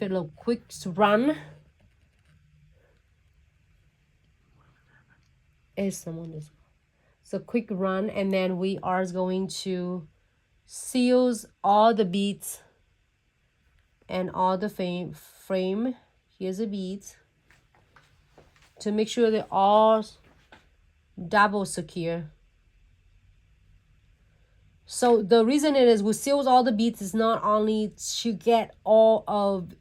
bit of quick run. Is someone this? So quick run, and then we are going to seal all the beads and all the frame. Here's the beads to make sure they're all double secure. So the reason it is we seal all the beads is not only to get all of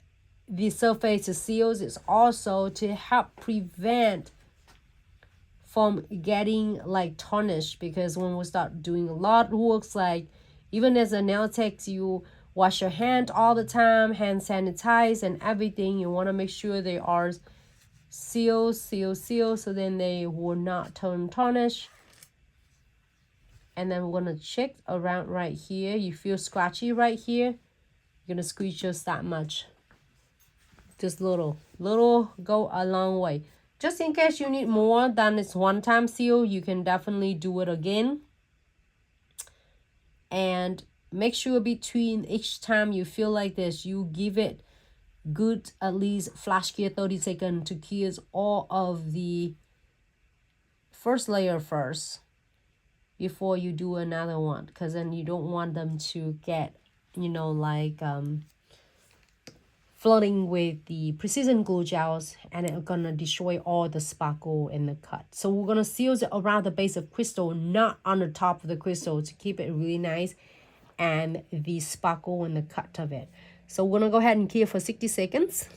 the surface seals, it's also to help prevent from getting like tarnished, because when we start doing a lot of works, like even as a nail tech, you wash your hand all the time, hand sanitize and everything. You want to make sure they are sealed, so then they will not turn tarnish. And then we're going to check around right here. You feel scratchy right here, you're going to squeeze just that much. Just little go a long way. Just in case you need more than this one-time seal, you can definitely do it again. And make sure between each time you feel like this, you give it good at least flash cure 30 seconds to cure all of the first layer first before you do another one, because then you don't want them to get, you know, like flooding with the precision glue gels, and it's gonna destroy all the sparkle and the cut. So we're gonna seal it around the base of crystal, not on the top of the crystal, to keep it really nice and the sparkle and the cut of it. So we're gonna go ahead and cure for 60 seconds.